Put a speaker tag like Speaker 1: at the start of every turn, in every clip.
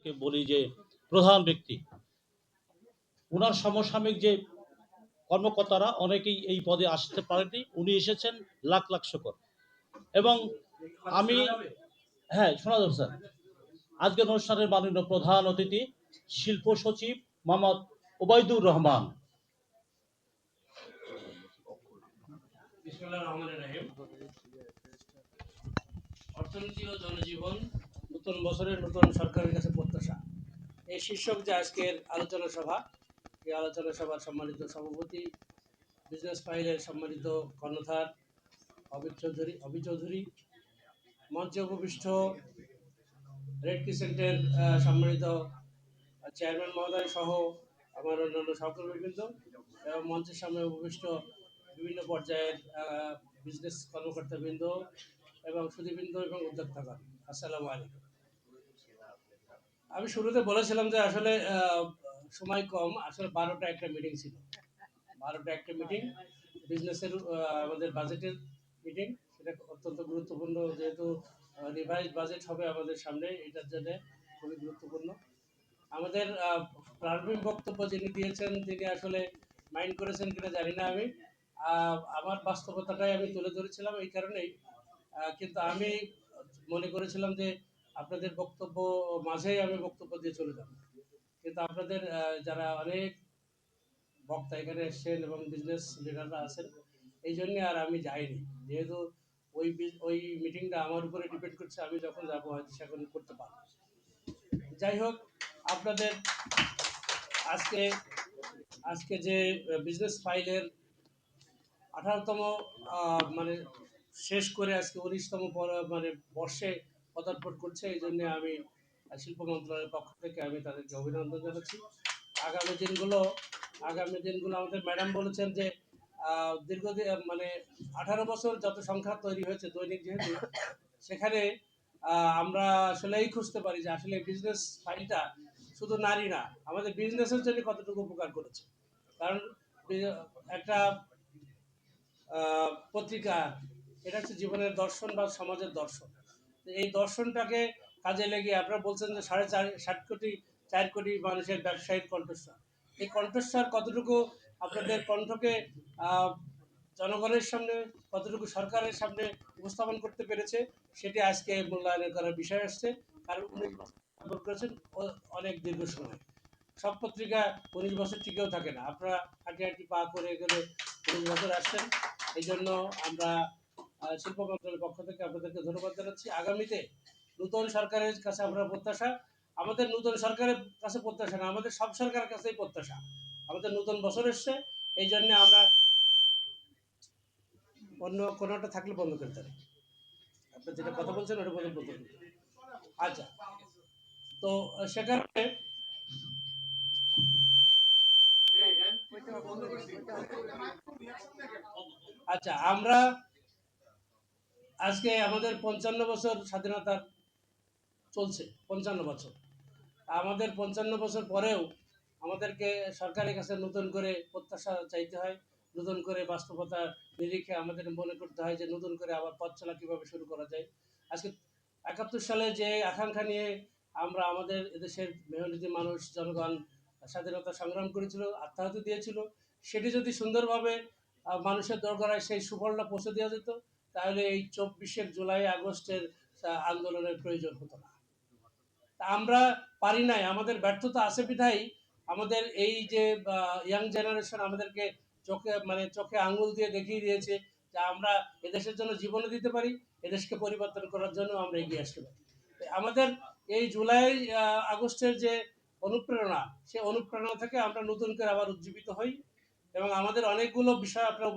Speaker 1: যাকে বলি যে প্রধান ব্যক্তি, উনার সমসাময়িক যে কর্মকর্তারা অনেকেই এই পদে আসতে পারেননি, উনি এসেছেন লাখ লাখ শুকর। এবং আমি, হ্যাঁ শোনা যাবে স্যার, আজকের অনুষ্ঠানের মাননীয় প্রধান অতিথি শিল্প সচিব মোহাম্মদ ওবায়দুর রহমান।
Speaker 2: অর্থনীতি ও জনজীবন, নতুন বছরের নতুন সরকারের কাছে প্রত্যাশা, এই শীর্ষক যে আজকের আলোচনা সভা, এই আলোচনা সভার সম্মানিত সভাপতি, বিজনেস ফাইলের সম্মানিত কর্ণধার অভি চৌধুরী, মঞ্চে উপবিষ্ট রেড ক্রিসেন্টের সম্মানিত চেয়ারম্যান মহোদয় সহ আমার অন্যান্য সহকর্মীবৃন্দ এবং মঞ্চের সামনে উপবিষ্ট বিভিন্ন পর্যায়ের বিজনেস কর্মকর্তাবৃন্দ এবং সুধীবৃন্দ এবং উদ্যোক্তাগণ, আসসালামু আলাইকুম। আমি শুরুতে বলেছিলাম যে আসলে সময় কম, আসলে 12টা একটা মিটিং ছিল, 12টা একটা মিটিং বিজনেসের আমাদের বাজেটের মিটিং, সেটা অত্যন্ত গুরুত্বপূর্ণ, যেহেতু রিভাইজ বাজেট হবে আমাদের সামনে, এটার জন্য খুবই গুরুত্বপূর্ণ। আমাদের প্রারম্ভিক বক্তব্য যিনি দিয়েছেন তিনি আসলে মাইন্ড করেছেন কিনা জানি না, আমি আমার বাস্তবতাটাই আমি তুলে ধরেছিলাম এই কারণেই, কিন্তু আমি মনে করেছিলাম যে আপনাদের বক্তব্য মাঝেই আমি বক্তব্য দিয়ে চলে যাব, কিন্তু আপনাদের যারা অনেক বক্তা এখানে এসছেন এবং বিজনেস লিডাররা আছেন, এই জন্যে আর আমি যাইনি, যেহেতু ওই মিটিংটা আমার উপরে ডিপেন্ড করছে, আমি যখন যাবো হয়তো সেখানে করতে পারবো। যাই হোক, আপনাদের আজকে আজকে যে বিজনেস ফাইলের 18তম মানে শেষ করে আজকে 19তম মানে বর্ষে পদার্পণ করছে, এই জন্য আমি শিল্প মন্ত্রণালয়ের পক্ষ থেকে আমি তাদেরকে অভিনন্দন জানাচ্ছি। আগামী দিনগুলো আমাদের ম্যাডাম বলেছেন যে দীর্ঘদিন মানে 18 বছর যত সংখ্যা তৈরি হয়েছে দৈনিক, যেহেতু সেখানে আমরা আসলেই খুঁজতে পারি যে আসলে বিজনেস ফাইলটা শুধু নারী না, আমাদের বিজনেসের জন্য কতটুকু উপকার করেছে। কারণ একটা পত্রিকা, এটা হচ্ছে জীবনের দর্শন বা সমাজের দর্শন। এই দর্শনটাকে কাজে লেগে আপনারা বলছেন যে 4.5 কোটি মানুষের ব্যবসায়িক কণ্ঠস্বর, এই কণ্ঠস্বর কতটুকু আপনাদের কণ্ঠকে জনগণের সামনে, কতটুকু সরকারের সামনে উপস্থাপন করতে পেরেছে, সেটি আজকে মূল্যায়ন করার বিষয় আসছে। কারণ 19 বছর করেছেন অনেক দীর্ঘ সময়, সব পত্রিকা 19 বছর টিকেও থাকে না, আপনারা হাঁটি হাঁটি পা করে গেলে 19 বছর আসছেন, এই জন্য আমরা শিল্প মন্ত্রণালয়ের পক্ষ থেকে আপনাদেরকে ধন্যবাদ জানাচ্ছি। আগামীতে নতুন সরকারের কাছে আমরা প্রত্যাশা, আমাদের নতুন সরকারের কাছে প্রত্যাশা না, আমাদের সব সরকারের কাছেই প্রত্যাশা, আমাদের নতুন বছর এসছে, এই জন্য আমরা অন্য কোনোটা থাকলে বন্ধ করতে হবে, আপনি যেটা কথা বলছেন ওটা বন্ধ করতে হবে। আচ্ছা, তো সে কারণে আচ্ছা, আমরা আজকে আমাদের 55 বছর স্বাধীনতার চলছে, 55 বছর, আমাদের 55 বছর পরেও আমাদেরকে সরকারের কাছে নতুন করে প্রত্যাশা চাইতে হয়, নতুন করে বাস্তবতার নিরিখে আমাদের মনে করতে হয় যে নতুন করে আবার পথ চলা কীভাবে শুরু করা যায়। আজকে 71 সালে যে আকাঙ্ক্ষা নিয়ে আমরা আমাদের এদেশের মেহনতি মানুষ জনগণ স্বাধীনতা সংগ্রাম করেছিল, আত্মাহুতি দিয়েছিল, সেটি যদি সুন্দরভাবে মানুষের দরকারে সেই সুফলটা পৌঁছে দেওয়া যেত, তাহলে এই 24 জুলাই আগস্টের আন্দোলনের প্রয়োজন হতো না। আমরা পারি নাই, আমাদের ব্যর্থতা আছে বিধায় আমাদের এই যে ইয়াং জেনারেশন আমাদেরকে চোখে আঙ্গুল দিয়ে দেখিয়ে দিয়েছে যে আমরা এদেশের জন্য জীবনও দিতে পারি, এদেশকে পরিবর্তন করার জন্য আমরা এগিয়ে আসতে পারি। আমাদের এই জুলাই আগস্টের যে অনুপ্রেরণা, সেই অনুপ্রেরণা থেকে আমরা নতুন করে আবার উজ্জীবিত হই, এবং আমাদের অনেকগুলো বিষয় আপনারা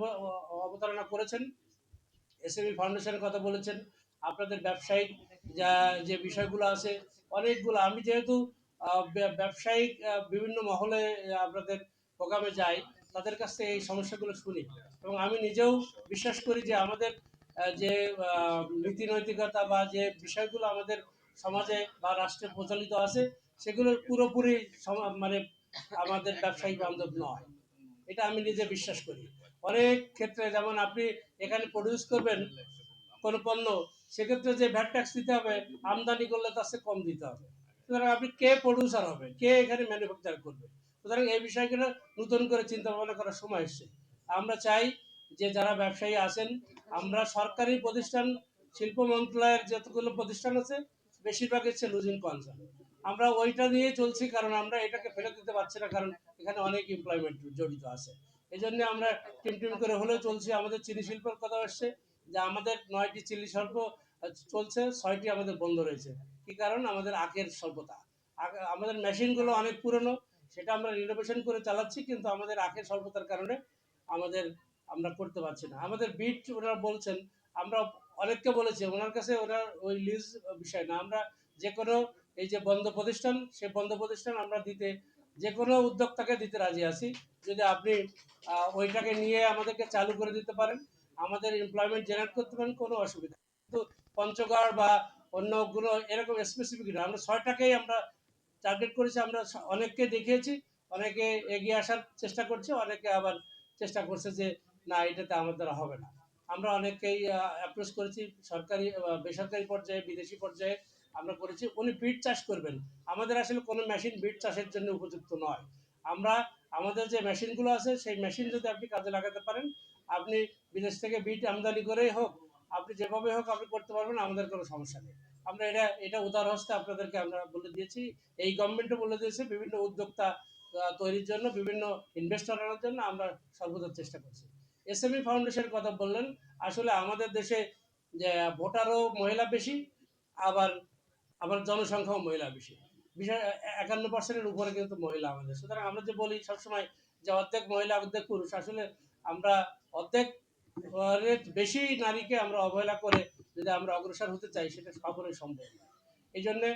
Speaker 2: অবতারণা করেছেন, এসএমই ফাউন্ডেশনের কথা বলেছেন, আপনাদের ব্যবসায়িক যে বিষয়গুলো আছে অনেকগুলো, আমি যেহেতু ব্যবসায়িক বিভিন্ন মহলে আপনাদের প্রোগ্রামে যাই, তাদের কাছ থেকে এই সমস্যাগুলো শুনি, এবং আমি নিজেও বিশ্বাস করি যে আমাদের যে নীতি নৈতিকতা বা যে বিষয়গুলো আমাদের সমাজে বা রাষ্ট্রে প্রচলিত আছে, সেগুলোর পুরোপুরি মানে আমাদের ব্যবসায়িক বান্ধব নয়, এটা আমি নিজে বিশ্বাস করি। অনেক ক্ষেত্রে যেমন আপনি এখানে প্রডিউস করবেন কোনো পণ্য, সেক্ষেত্রে যে ভ্যাট ট্যাক্স দিতে হবে, আমদানি করলে তার চেয়ে কম দিতে হবে, সুতরাং আপনি কে প্রডিউসার হবে, কে এখানে ম্যানুফ্যাকচার করবে। সুতরাং এই বিষয়গুলো নতুন করে চিন্তা ভাবনা করার সময় এসছে। আমরা চাই যে যারা ব্যবসায়ী আছেন, আমরা সরকারি প্রতিষ্ঠান, শিল্প মন্ত্রণালয়ের যতগুলো প্রতিষ্ঠান আছে বেশিরভাগ হচ্ছে লুজিং কনসার্ন। আমরা ওইটা নিয়ে চলছি, কারণ আমরা এটাকে ফেরত দিতে পারছি না, কারণ এখানে অনেক এমপ্লয়মেন্ট জড়িত আছে। এই জন্য আমরা টিম টিম করে হলেও চলছি। আমাদের চিনি শিল্পের কথা আসছে যে আমাদের 9টি চিনি শিল্প চলছে, 6টি আমাদের বন্ধ রয়েছে। কি কারণ? আমাদের আখের স্বল্পতা। আমাদের মেশিনগুলো অনেক পুরনো, সেটা আমরা রিনোভেশন করে চালাচ্ছি, কিন্তু আমাদের আখের স্বল্পতার কারণে আমাদের আমরা করতে পারছি না। আমাদের বিট ওনারা বলছেন, আমরা অনেককে বলেছি, ওনার কাছে ওনার ওই লিজ বিষয় না, আমরা যে কোনো এই যে বন্ধ প্রতিষ্ঠান, সেই বন্ধ প্রতিষ্ঠান আমরা দিতে, যে কোনো উদ্যোক্তাকে দিতে রাজি আছি, যদি আপনি ওইটাকে নিয়ে আমাদেরকে চালু করে দিতে পারেন, আমাদের এমপ্লয়মেন্ট জেনারেট করতে পারেন, কোনো অসুবিধা নেই। কিন্তু পঞ্চগড় বা অন্যগুলো এরকম স্পেসিফিক না, আমরা 6টাকেই আমরা টার্গেট করেছি। আমরা অনেককে দেখিয়েছি, অনেকে এগিয়ে আসার চেষ্টা করছে, অনেকে আবার চেষ্টা করছে যে না, এটাতে আমার দ্বারা হবে না। আমরা অনেককেই অ্যাপ্রোচ করেছি, সরকারি বেসরকারি পর্যায়ে, বিদেশি পর্যায়ে আমরা করেছি। উনি বিট চাষ করবেন, আমাদের আসলে কোনো মেশিন বিট চাষের জন্য উপযুক্ত নয়। আমরা আমাদের যে মেশিনগুলো আছে, সেই মেশিন যদি আপনি কাজে লাগাতে পারেন, আপনি বিদেশ থেকে বিট আমদানি করেই হোক, আপনি যেভাবে হোক আপনি করতে পারবেন, আমাদের কোনো সমস্যা নেই। আমরা এটা এটা উদার হস্তে আপনাদেরকে আমরা বলে দিয়েছি। এই গভর্নমেন্টও বলে দিয়েছে, বিভিন্ন উদ্যোক্তা তৈরির জন্য, বিভিন্ন ইনভেস্টর আনার জন্য আমরা সর্বদা চেষ্টা করছি। এসএমই ফাউন্ডেশনের কথা বললেন, আসলে আমাদের দেশে যে ভোটারও মহিলা বেশি, আবার আবার জনসংখ্যাও মহিলা বেশি। বিষয় 51%-এর উপরে কিন্তু মহিলা আমাদের। সুতরাং আমরা যে বলি সবসময় যে অর্ধেক মহিলা অর্ধেক পুরুষ, আসলে আমরা অর্ধেক বেশি নারীকে আমরা অবহেলা করে যদি আমরা অগ্রসর হতে চাই, সেটা সকলেই সম্ভব না। এই জন্যে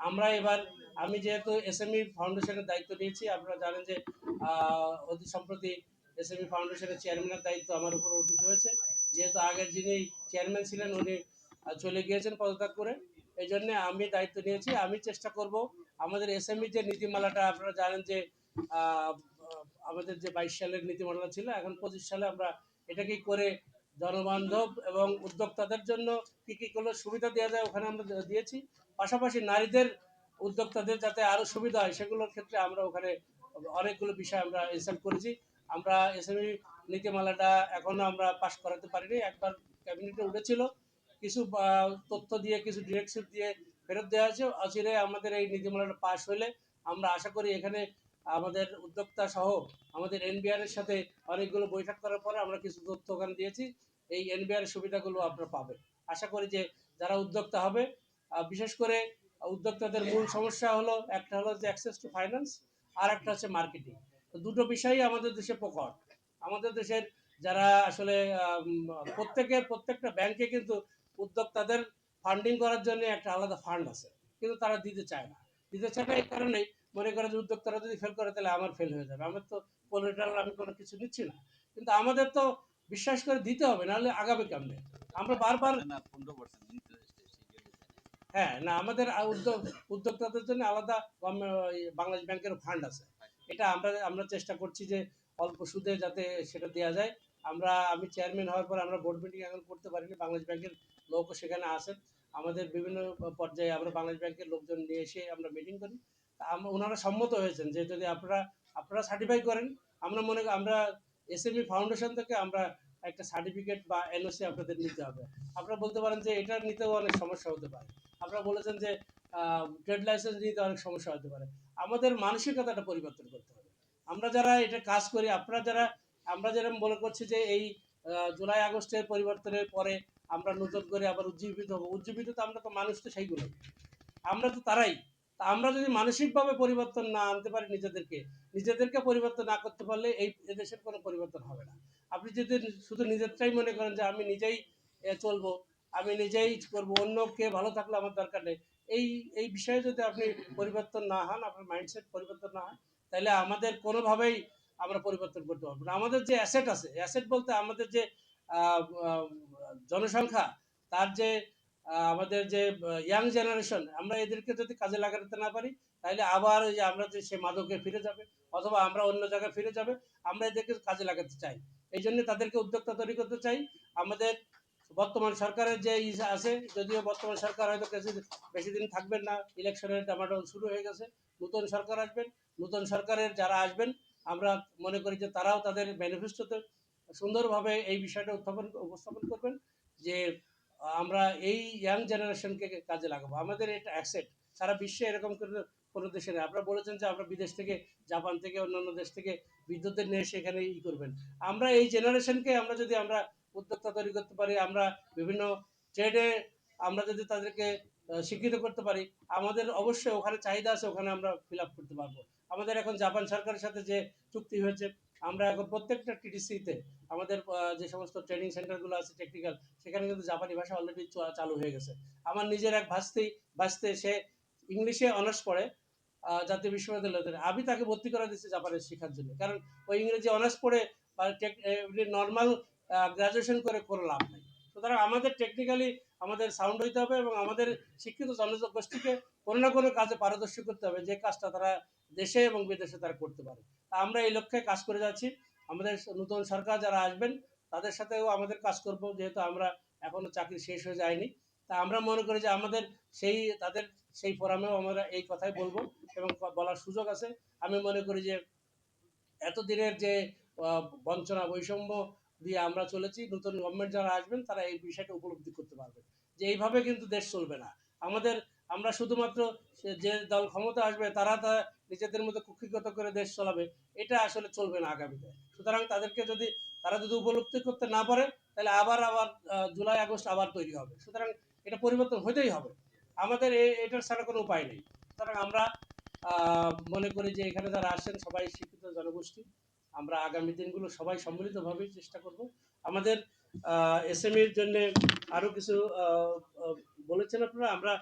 Speaker 2: আমরা এবার, আমি যেহেতু এসএমই ফাউন্ডেশনের দায়িত্ব নিয়েছি, আপনারা জানেন যে অতি সম্প্রতি এসএমই ফাউন্ডেশনের চেয়ারম্যানের দায়িত্ব আমার উপর অর্পিত হয়েছে। যেহেতু আগের যিনি চেয়ারম্যান ছিলেন উনি চলে গিয়েছেন পদত্যাগ করে, এই জন্যে আমি দায়িত্ব নিয়েছি। আমি চেষ্টা করব আমাদের এসএমই যে নীতিমালাটা, আপনারা জানেন যে আহ, আমাদের যে 22 সালের নীতিমালা ছিল, এখন 25 সালে আমরা এটাকেই করে জনবান্ধব এবং উদ্যোক্তাদের জন্য কী কী কোনো সুবিধা দেওয়া যায় ওখানে আমরা দিয়েছি। পাশাপাশি নারীদের উদ্যোক্তাদের যাতে আরও সুবিধা হয়, সেগুলোর ক্ষেত্রে আমরা ওখানে অনেকগুলো বিষয় আমরা ইনসার্ট করেছি। আমরা এসএমই নীতিমালাটা এখনও আমরা পাশ করাতে পারিনি, একবার ক্যাবিনেটে উঠেছিল, কিছু তথ্য দিয়ে, কিছু ডিরেকশন দিয়ে ফেরত দেওয়া হয়েছে। অচিরে আমাদের এই নীতিমালাটা পাশ হলে আমরা আশা করি এখানে আমাদের উদ্যোক্তা সহ আমাদের এনবিআর এর সাথে অনেকগুলো বৈঠক করার পরে আমরা কিছু তথ্য ওখানে দিয়েছি। এই এনবিআর এর সুবিধাগুলো আপনারা পাবেন। আশা করি যে যারা উদ্যোক্তা হবে, বিশেষ করে উদ্যোক্তাদের মূল সমস্যা হলো, একটা হলো যে অ্যাক্সেস টু ফাইন্যান্স, আর একটা হচ্ছে মার্কেটিং। তো দুটো বিষয়ই আমাদের দেশে প্রকট। আমাদের দেশের যারা আসলে প্রত্যেকটা ব্যাংকে কিন্তু উদ্যোক্তাদের ফান্ডিং করার জন্য একটা আলাদা ফান্ড আছে, কিন্তু তারা দিতে চায় না। দিতে চায় না এই কারণেই, মনে করে যে উদ্যোক্তারা যদি ফেল করে তাহলে আমার ফেল হয়ে যাবে, আমার তো কোলাটেরাল আমি কোনো কিছু নিচ্ছি না। কিন্তু আমাদের তো বিশ্বাস করে দিতে হবে, নাহলে আগাবে কেমনে? আমরা বারবার, হ্যাঁ, না, আমাদের উদ্যোক্তাদের জন্য আলাদা বাংলাদেশ ব্যাংকের ফান্ড আছে। এটা আমরা আমরা চেষ্টা করছি যে অল্প সুদে যাতে সেটা দেওয়া যায়। আমি চেয়ারম্যান হওয়ার পর আমরা বোর্ড মিটিং এখন করতে পারিনি, বাংলাদেশ ব্যাংকের লোকও সেখানে আসেন। আমাদের বিভিন্ন পর্যায়ে আমরা বাংলাদেশ ব্যাংকের লোকজন নিয়ে এসে আমরা মিটিং করি। ওনারা সম্মত হয়েছেন যে যদি আপনারা আপনারা সার্টিফাই করেন, আমরা এসএমই ফাউন্ডেশন থেকে আমরা একটা সার্টিফিকেট বা এনওসি আপনাদের নিতে হবে। আপনারা বলতে পারেন যে এটা নিতেও অনেক সমস্যা হতে পারে। আপনারা বলেছেন যে ট্রেড লাইসেন্স নিতে অনেক সমস্যা হতে পারে। আমাদের মানসিকতাটা পরিবর্তন করতে হবে। আমরা যারা এটা কাজ করি, আমরা যেরকম মনে করছি যে এই জুলাই আগস্টের পরিবর্তনের পরে আমরা নতুন করে আবার উজ্জীবিত হবো, উজ্জীবিত তো আমরা, তো মানুষ তো সেইগুলোই, আমরা তো তারাই। তা আমরা যদি মানসিকভাবে পরিবর্তন না আনতে পারি, নিজেদেরকে পরিবর্তন না করতে পারলে এই এদেশের কোনো পরিবর্তন হবে না। আপনি যদি শুধু নিজেরটাই মনে করেন যে আমি নিজেই চলবো, আমি নিজেই করবো, অন্য কে ভালো থাকলে আমার দরকার নেই, এই এই বিষয়ে যদি আপনি পরিবর্তন না হন, আপনার মাইন্ডসেট পরিবর্তন না হয়, তাহলে আমাদের কোনোভাবেই আমরা পরিবর্তন করতে পারবো না। আমাদের যে অ্যাসেট আছে, অ্যাসেট বলতে আমাদের যে আহ, আহ, জনসংখ্যা, তার যে আমাদের যে ইয়াং জেনারেশন, আমরা এদেরকে যদি কাজে লাগাতে না পারি, তাহলে আবার ওই যে আমরা যে সে মাদকে ফিরে যাবে, অথবা আমরা অন্য জায়গায় ফিরে যাবে। আমরা এদেরকে কাজে লাগাতে চাই, এই জন্য তাদেরকে উদ্যোক্তা তৈরি করতে চাই। আমাদের বর্তমান সরকারের যে আছে, যদিও বর্তমান সরকার হয়তো বেশি দিন থাকবেন না, ইলেকশনের ডামাডোল শুরু হয়ে গেছে, নতুন সরকার আসবেন। নতুন সরকারের যারা আসবেন আমরা মনে করি যে তারাও তাদের ম্যানিফেস্টোতে সুন্দরভাবে এই বিষয়টা উপস্থাপন করবেন যে আমরা এই ইয়াং জেনারেশনকে কাজে লাগাবো। আমাদের এটা অ্যাসেট, সারা বিশ্বে এরকম কোনো দেশে নেই। আপনারা বলেছেন যে আমরা বিদেশ থেকে, জাপান থেকে, অন্যান্য দেশ থেকে বিদ্যুতের নিয়ে এসে এখানে করবেন। আমরা এই জেনারেশনকে আমরা উদ্যোক্তা তৈরি করতে পারি, আমরা বিভিন্ন ট্রেডে আমরা যদি তাদেরকে শিক্ষিত করতে পারি, আমাদের অবশ্যই ওখানে চাহিদা আছে, ওখানে আমরা ফিল আপ করতে পারবো। আমাদের এখন জাপান সরকারের সাথে যে চুক্তি হয়েছে, আমরা এখন প্রত্যেকটা টিটিসিতে আমাদের যে সমস্ত ট্রেনিং সেন্টারগুলো আছে টেকনিক্যাল, সেখানে কিন্তু জাপানি ভাষা অলরেডি চালু হয়ে গেছে। আমার নিজের এক ভাস্তে সে ইংলিশে অনার্স পড়ে জাতীয় বিশ্ববিদ্যালয়, আমি তাকে ভর্তি করে দিচ্ছি জাপানের শেখার জন্য, কারণ ওই ইংরেজি অনার্স পড়ে বা নর্মাল গ্রাজুয়েশন করে কোনো লাভ নেই। সুতরাং আমাদের টেকনিক্যালি আমাদের সাউন্ড হইতে হবে এবং আমাদের শিক্ষিত জনগোষ্ঠীকে কোনো না কোনো কাজে পারদর্শী করতে হবে, যে কাজটা তারা দেশে এবং বিদেশে তারা করতে পারে। তা আমরা এই লক্ষ্যে কাজ করে যাচ্ছি। আমাদের নতুন সরকার যারা আসবেন তাদের সাথেও আমাদের কাজ করব, যেহেতু আমরা এখনো চাকরি শেষ হয়ে যায়নি। তা আমরা মনে করি যে আমাদের তাদের সেই ফোরামেও আমরা এই কথাই বলবো এবং বলার সুযোগ আছে। আমি মনে করি যে এতদিনের যে বঞ্চনা বৈষম্য দিয়ে আমরা চলেছি, নতুন গভর্নমেন্ট যারা আসবেন তারা এই বিষয়টা উপলব্ধি করতে পারবে যে এইভাবে কিন্তু দেশ চলবে না। আমরা শুধুমাত্র যে দল ক্ষমতা আসবে তারা নিজেদের মধ্যে কুক্ষিগত করে দেশ চালাবে, এটা আসলে চলবে না আগামীতে। সুতরাং তারা যদি উপলব্ধি করতে না পারে, তাহলে আবার জুলাই আগস্ট আবার তৈরি হবে। সুতরাং এটা পরিবর্তন হতেই হবে, আমাদের এটার ছাড়া কোনো উপায় নেই। সুতরাং আমরা মনে করি যে এখানে যারা আসছেন সবাই শিক্ষিত জনগোষ্ঠী, আমরা আগামী দিনগুলো সবাই সম্মিলিতভাবেই চেষ্টা করব। আমাদের এসএমইর জন্য আরও কিছু বলেছেন আপনারা, আমরা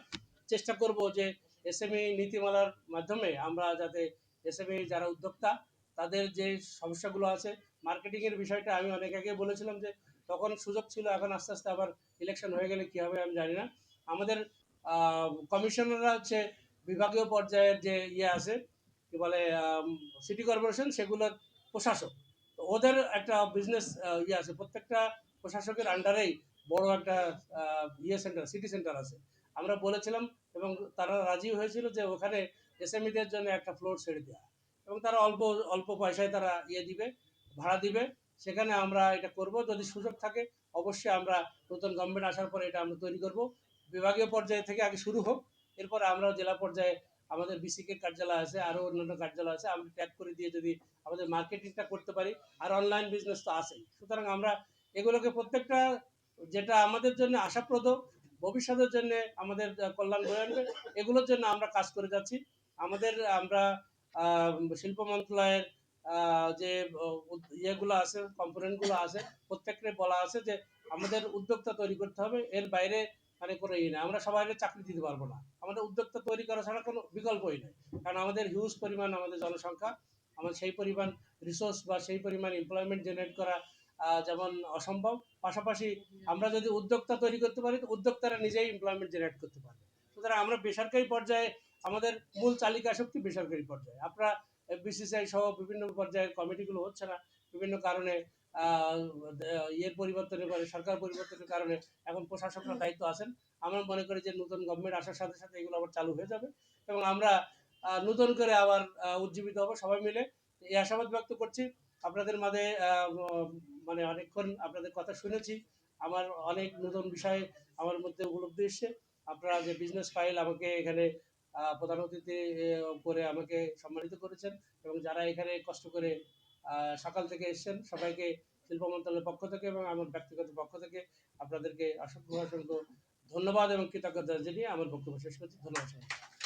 Speaker 2: চেষ্টা করব যে এসএমই নীতিমালার মাধ্যমে আমরা যাতে এসএমই যারা উদ্যোক্তা তাদের যে সমস্যাগুলো আছে, মার্কেটিংয়ের বিষয়টা আমি অনেক আগে বলেছিলাম যে তখন সুযোগ ছিল, এখন আস্তে আস্তে আবার ইলেকশন হয়ে গেলে কী হবে আমি জানি না। আমাদের কমিশনাররা হচ্ছে বিভাগীয় পর্যায়ের যে আছে কি বলে সিটি কর্পোরেশন, সেগুলোর প্রশাসক, তো ওদের একটা বিজনেস আছে, প্রত্যেকটা প্রশাসকের আন্ডারেই বড় একটা সেন্টার, সিটি সেন্টার আছে। আমরা বলেছিলাম এবং তারা রাজি হয়েছিল যে ওখানে এসএমইদের জন্য একটা ফ্লোর ছেড়ে দেওয়া, এবং তারা অল্প অল্প পয়সায় তারা দিবে, ভাড়া দিবে। সেখানে আমরা এটা করব, যদি সুযোগ থাকে অবশ্যই আমরা নতুন গভর্নমেন্ট আসার পরে এটা আমরা তৈরি করব। বিভাগীয় পর্যায়ে থেকে আগে শুরু হোক, এরপর আমরা জেলা পর্যায়ে আমাদের বিসিকে কার্যালয় আছে, আরও অন্যান্য কার্যালয় আছে, আমরা ট্যাগ করে দিয়ে যদি আমাদের মার্কেটিংটা করতে পারি, আর অনলাইন বিজনেস তো আছেই। সুতরাং আমরা এগুলোকে প্রত্যেকটা যেটা আমাদের জন্য আশাপ্রদ, ভবিষ্যতের জন্য আমাদের কল্যাণ বয়ে আনবে, এগুলোর জন্য আমরা কাজ করে যাচ্ছি। আমরা শিল্প মন্ত্রণালয়ের যে ইয়েগুলো আছে, কম্পোনেন্টগুলো আছে, প্রত্যেকটা বলা আছে যে আমাদের উদ্যোক্তা তৈরি করতে হবে, এর বাইরে মানে কোনো না। আমরা সবাই চাকরি দিতে পারবো না, আমাদের উদ্যোক্তা তৈরি করা ছাড়া কোনো বিকল্পই নেই, কারণ আমাদের হিউজ পরিমাণ আমাদের জনসংখ্যা, আমাদের সেই পরিমাণ রিসোর্স বা সেই পরিমাণ এমপ্লয়মেন্ট জেনারেট করা যেমন অসম্ভব, পাশাপাশি আমরা যদি উদ্যোক্তা তৈরি করতে পারি তো উদ্যোক্তারা নিজেই এমপ্লয়মেন্ট জেনারেট করতে পারবে। সুতরাং আমরা বেসরকারি পর্যায়ে আমাদের মূল চালিকা শক্তি বেসরকারি পর্যায়ে, আপনারা বিসিসিআই সহ বিভিন্ন পর্যায়ের কমিটিগুলো হচ্ছে না বিভিন্ন কারণে, পরিবর্তনের পরে সরকার পরিবর্তনের কারণে এখন প্রশাসকরা দায়িত্ব আছেন। আমরা মনে করি যে নতুন গভর্নমেন্ট আসার সাথে সাথে এগুলো আবার চালু হয়ে যাবে এবং আমরা নতুন করে আবার উজ্জীবিত হব সবাই মিলে। এই আশাবাদ ব্যক্ত করছি। আপনাদের মাঝে মানে অনেকক্ষণ আপনাদের কথা শুনেছি, আমার অনেক নতুন বিষয় আমার মধ্যে উপলব্ধি এসছে। আপনারা যে বিজনেস ফাইল আমাকে এখানে প্রধান অতিথি করে আমাকে সম্মানিত করেছেন, এবং যারা এখানে কষ্ট করে সকাল থেকে এসছেন সবাইকে শিল্প মন্ত্রণালয়ের পক্ষ থেকে এবং আমার ব্যক্তিগত পক্ষ থেকে আপনাদেরকে অসংখ্য অসংখ্য ধন্যবাদ এবং কৃতজ্ঞতা জানিয়ে আমার বক্তব্য শেষ করছি। ধন্যবাদ।